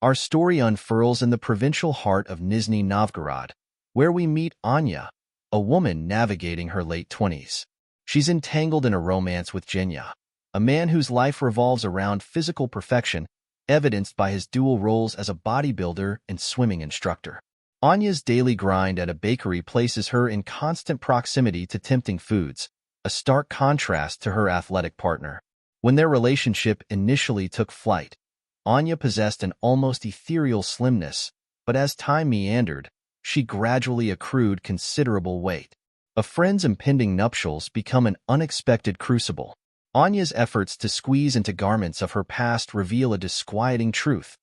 Our story unfurls in the provincial heart of Nizhny Novgorod, where we meet Anya, a woman navigating her late 20s. She's entangled in a romance with Genya, a man whose life revolves around physical perfection, evidenced by his dual roles as a bodybuilder and swimming instructor. Anya's daily grind at a bakery places her in constant proximity to tempting foods, a stark contrast to her athletic partner. When their relationship initially took flight, Anya possessed an almost ethereal slimness, but as time meandered, she gradually accrued considerable weight. A friend's impending nuptials become an unexpected crucible. Anya's efforts to squeeze into garments of her past reveal a disquieting truth.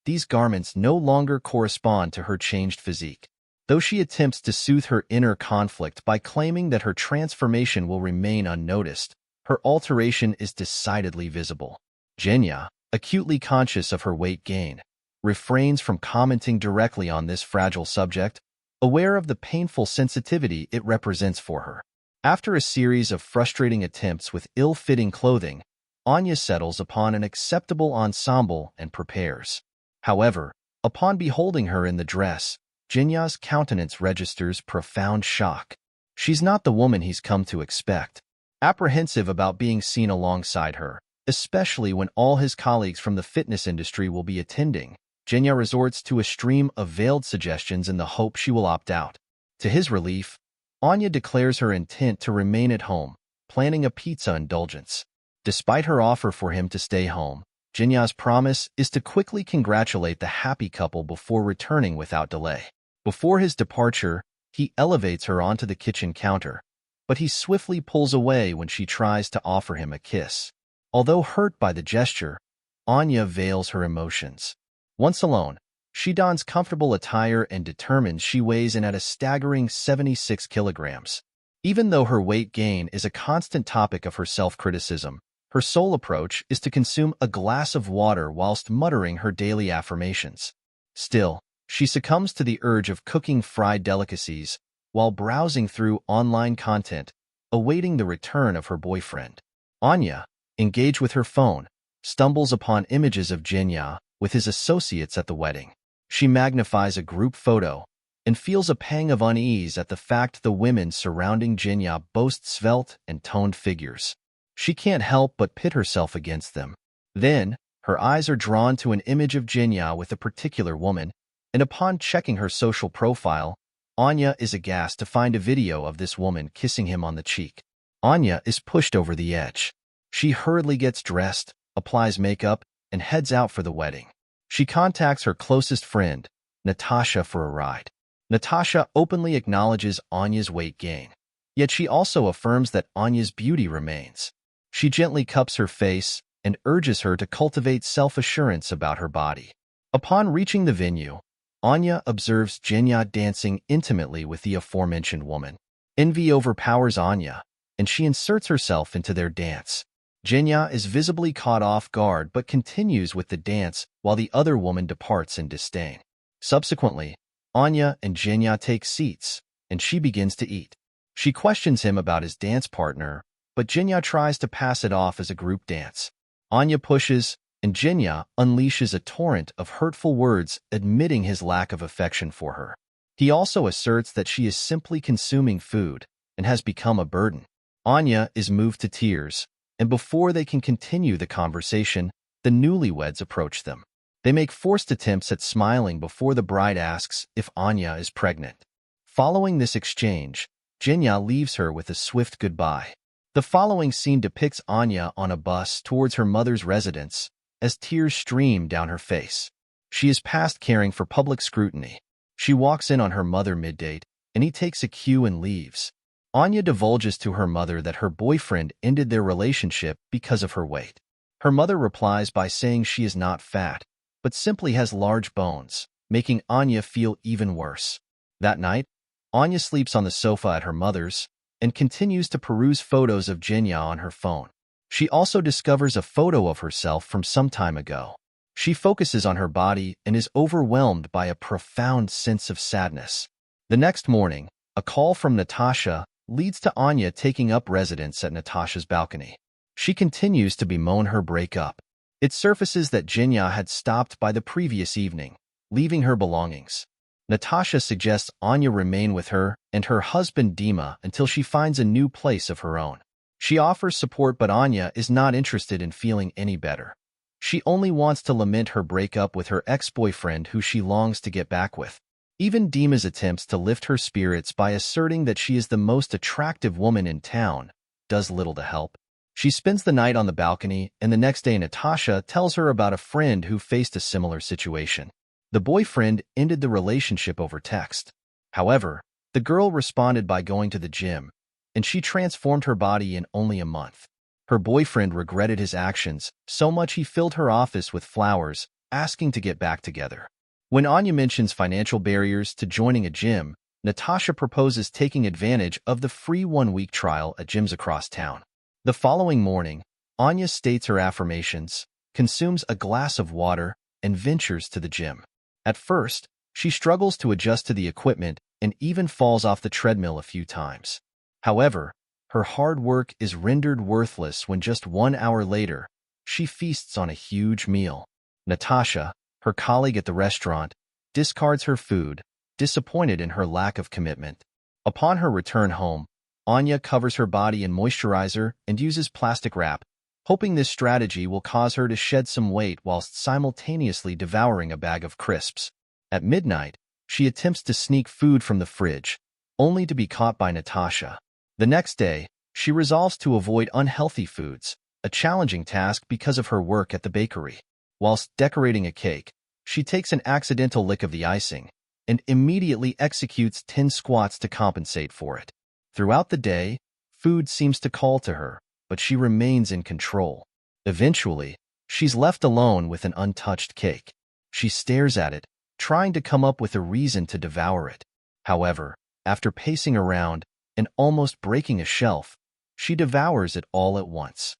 These garments no longer correspond to her changed physique. Though she attempts to soothe her inner conflict by claiming that her transformation will remain unnoticed, her alteration is decidedly visible. Genya, acutely conscious of her weight gain, refrains from commenting directly on this fragile subject, aware of the painful sensitivity it represents for her. After a series of frustrating attempts with ill-fitting clothing, Anya settles upon an acceptable ensemble and prepares. However, upon beholding her in the dress, Genya's countenance registers profound shock. She's not the woman he's come to expect. Apprehensive about being seen alongside her, especially when all his colleagues from the fitness industry will be attending, Genya resorts to a stream of veiled suggestions in the hope she will opt out. To his relief, Anya declares her intent to remain at home, planning a pizza indulgence. Despite her offer for him to stay home, Genya's promise is to quickly congratulate the happy couple before returning without delay. Before his departure, he elevates her onto the kitchen counter, but he swiftly pulls away when she tries to offer him a kiss. Although hurt by the gesture, Anya veils her emotions. Once alone, she dons comfortable attire and determines she weighs in at a staggering 76 kilograms. Even though her weight gain is a constant topic of her self-criticism, her sole approach is to consume a glass of water whilst muttering her daily affirmations. Still, she succumbs to the urge of cooking fried delicacies while browsing through online content, awaiting the return of her boyfriend. Anya, engaged with her phone, stumbles upon images of Genya with his associates at the wedding. She magnifies a group photo and feels a pang of unease at the fact the women surrounding Genya boast svelte and toned figures. She can't help but pit herself against them. Then, her eyes are drawn to an image of Genya with a particular woman, and upon checking her social profile, Anya is aghast to find a video of this woman kissing him on the cheek. Anya is pushed over the edge. She hurriedly gets dressed, applies makeup, and heads out for the wedding. She contacts her closest friend, Natasha, for a ride. Natasha openly acknowledges Anya's weight gain, yet she also affirms that Anya's beauty remains. She gently cups her face and urges her to cultivate self-assurance about her body. Upon reaching the venue, Anya observes Genya dancing intimately with the aforementioned woman. Envy overpowers Anya, and she inserts herself into their dance. Genya is visibly caught off guard but continues with the dance while the other woman departs in disdain. Subsequently, Anya and Genya take seats, and she begins to eat. She questions him about his dance partner, but Genya tries to pass it off as a group dance. Anya pushes, and Genya unleashes a torrent of hurtful words admitting his lack of affection for her. He also asserts that she is simply consuming food and has become a burden. Anya is moved to tears, and before they can continue the conversation, the newlyweds approach them. They make forced attempts at smiling before the bride asks if Anya is pregnant. Following this exchange, Genya leaves her with a swift goodbye. The following scene depicts Anya on a bus towards her mother's residence as tears stream down her face. She is past caring for public scrutiny. She walks in on her mother mid-date, and he takes a cue and leaves. Anya divulges to her mother that her boyfriend ended their relationship because of her weight. Her mother replies by saying she is not fat, but simply has large bones, making Anya feel even worse. That night, Anya sleeps on the sofa at her mother's and continues to peruse photos of Genya on her phone. She also discovers a photo of herself from some time ago. She focuses on her body and is overwhelmed by a profound sense of sadness. The next morning, a call from Natasha leads to Anya taking up residence at Natasha's balcony. She continues to bemoan her breakup. It surfaces that Jinya had stopped by the previous evening, leaving her belongings. Natasha suggests Anya remain with her and her husband Dima until she finds a new place of her own. She offers support, but Anya is not interested in feeling any better. She only wants to lament her breakup with her ex-boyfriend who she longs to get back with. Even Dima's attempts to lift her spirits by asserting that she is the most attractive woman in town does little to help. She spends the night on the balcony, and the next day Natasha tells her about a friend who faced a similar situation. The boyfriend ended the relationship over text. However, the girl responded by going to the gym, and she transformed her body in only a month. Her boyfriend regretted his actions so much he filled her office with flowers, asking to get back together. When Anya mentions financial barriers to joining a gym, Natasha proposes taking advantage of the free one-week trial at gyms across town. The following morning, Anya states her affirmations, consumes a glass of water, and ventures to the gym. At first, she struggles to adjust to the equipment and even falls off the treadmill a few times. However, her hard work is rendered worthless when just 1 hour later, she feasts on a huge meal. Natasha, her colleague at the restaurant, discards her food, disappointed in her lack of commitment. Upon her return home, Anya covers her body in moisturizer and uses plastic wrap, hoping this strategy will cause her to shed some weight whilst simultaneously devouring a bag of crisps. At midnight, she attempts to sneak food from the fridge, only to be caught by Natasha. The next day, she resolves to avoid unhealthy foods, a challenging task because of her work at the bakery. Whilst decorating a cake, she takes an accidental lick of the icing and immediately executes 10 squats to compensate for it. Throughout the day, food seems to call to her, but she remains in control. Eventually, she's left alone with an untouched cake. She stares at it, trying to come up with a reason to devour it. However, after pacing around and almost breaking a shelf, she devours it all at once.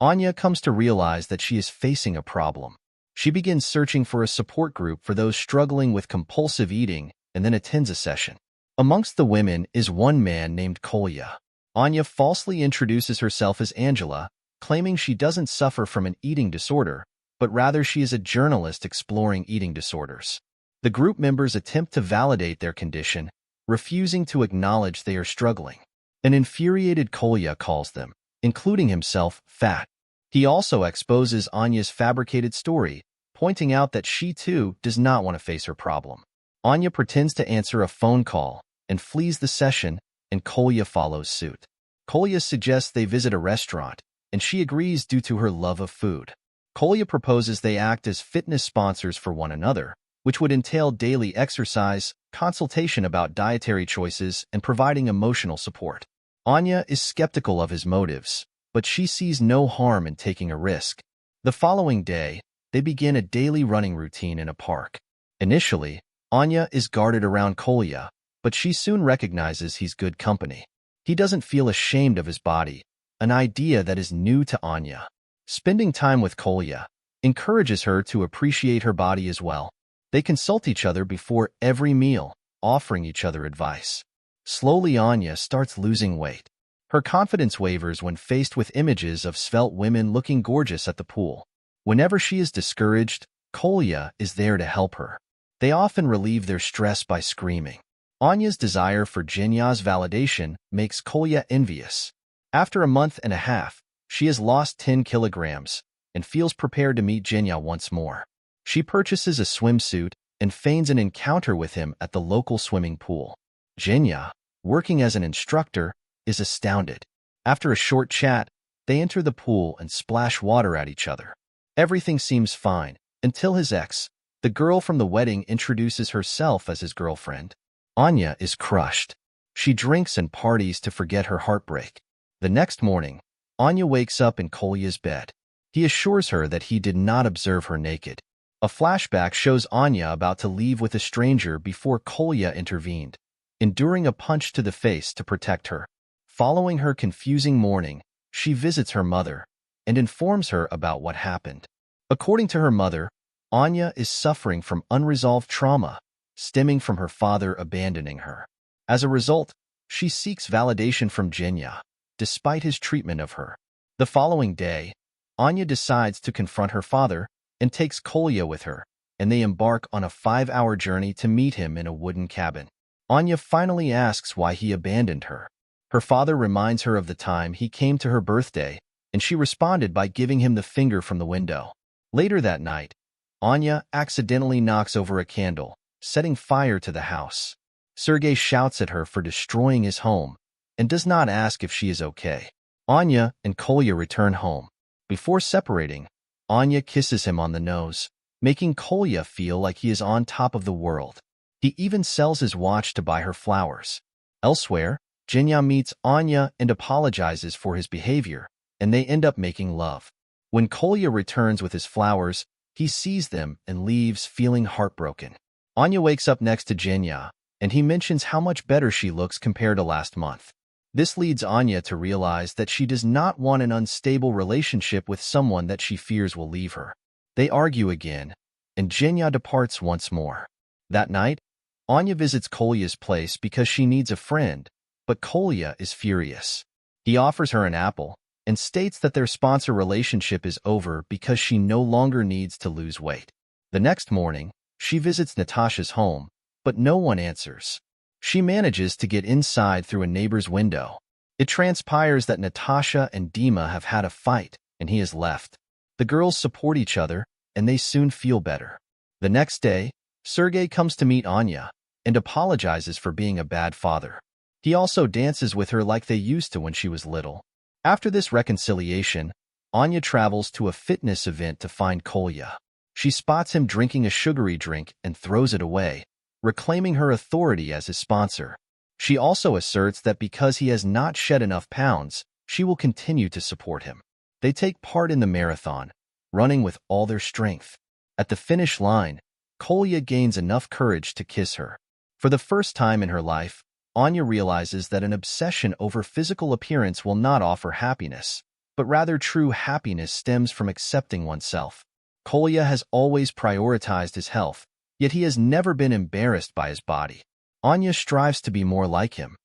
Anya comes to realize that she is facing a problem. She begins searching for a support group for those struggling with compulsive eating and then attends a session. Amongst the women is one man named Kolya. Anya falsely introduces herself as Angela, claiming she doesn't suffer from an eating disorder, but rather she is a journalist exploring eating disorders. The group members attempt to validate their condition, refusing to acknowledge they are struggling. An infuriated Kolya calls them, including himself, fat. He also exposes Anya's fabricated story, pointing out that she too does not want to face her problem. Anya pretends to answer a phone call and flees the session, and Kolya follows suit. Kolya suggests they visit a restaurant, and she agrees due to her love of food. Kolya proposes they act as fitness sponsors for one another, which would entail daily exercise, consultation about dietary choices, and providing emotional support. Anya is skeptical of his motives, but she sees no harm in taking a risk. The following day, they begin a daily running routine in a park. Initially, Anya is guarded around Kolya, but she soon recognizes he's good company. He doesn't feel ashamed of his body, an idea that is new to Anya. Spending time with Kolya encourages her to appreciate her body as well. They consult each other before every meal, offering each other advice. Slowly, Anya starts losing weight. Her confidence wavers when faced with images of svelte women looking gorgeous at the pool. Whenever she is discouraged, Kolya is there to help her. They often relieve their stress by screaming. Anya's desire for Jinya's validation makes Kolya envious. After a month and a half, she has lost 10 kilograms and feels prepared to meet Jinya once more. She purchases a swimsuit and feigns an encounter with him at the local swimming pool. Jinya, working as an instructor, is astounded. After a short chat, they enter the pool and splash water at each other. Everything seems fine, until his ex, the girl from the wedding, introduces herself as his girlfriend. Anya is crushed. She drinks and parties to forget her heartbreak. The next morning, Anya wakes up in Kolya's bed. He assures her that he did not observe her naked. A flashback shows Anya about to leave with a stranger before Kolya intervened, enduring a punch to the face to protect her. Following her confusing morning, she visits her mother and informs her about what happened. According to her mother, Anya is suffering from unresolved trauma, stemming from her father abandoning her. As a result, she seeks validation from Jinya, despite his treatment of her. The following day, Anya decides to confront her father and takes Kolya with her, and they embark on a 5-hour journey to meet him in a wooden cabin. Anya finally asks why he abandoned her. Her father reminds her of the time he came to her birthday, and she responded by giving him the finger from the window. Later that night, Anya accidentally knocks over a candle, setting fire to the house. Sergei shouts at her for destroying his home and does not ask if she is okay. Anya and Kolya return home. Before separating, Anya kisses him on the nose, making Kolya feel like he is on top of the world. He even sells his watch to buy her flowers. Elsewhere, Genya meets Anya and apologizes for his behavior, and they end up making love. When Kolya returns with his flowers, he sees them and leaves feeling heartbroken. Anya wakes up next to Genya, and he mentions how much better she looks compared to last month. This leads Anya to realize that she does not want an unstable relationship with someone that she fears will leave her. They argue again, and Genya departs once more. That night, Anya visits Kolya's place because she needs a friend, but Kolya is furious. He offers her an apple and states that their sponsor relationship is over because she no longer needs to lose weight. The next morning, she visits Natasha's home, but no one answers. She manages to get inside through a neighbor's window. It transpires that Natasha and Dima have had a fight, and he has left. The girls support each other, and they soon feel better. The next day, Sergei comes to meet Anya and apologizes for being a bad father. He also dances with her like they used to when she was little. After this reconciliation, Anya travels to a fitness event to find Kolya. She spots him drinking a sugary drink and throws it away, reclaiming her authority as his sponsor. She also asserts that because he has not shed enough pounds, she will continue to support him. They take part in the marathon, running with all their strength. At the finish line, Kolya gains enough courage to kiss her. For the first time in her life, Anya realizes that an obsession over physical appearance will not offer happiness, but rather true happiness stems from accepting oneself. Kolya has always prioritized his health, yet he has never been embarrassed by his body. Anya strives to be more like him,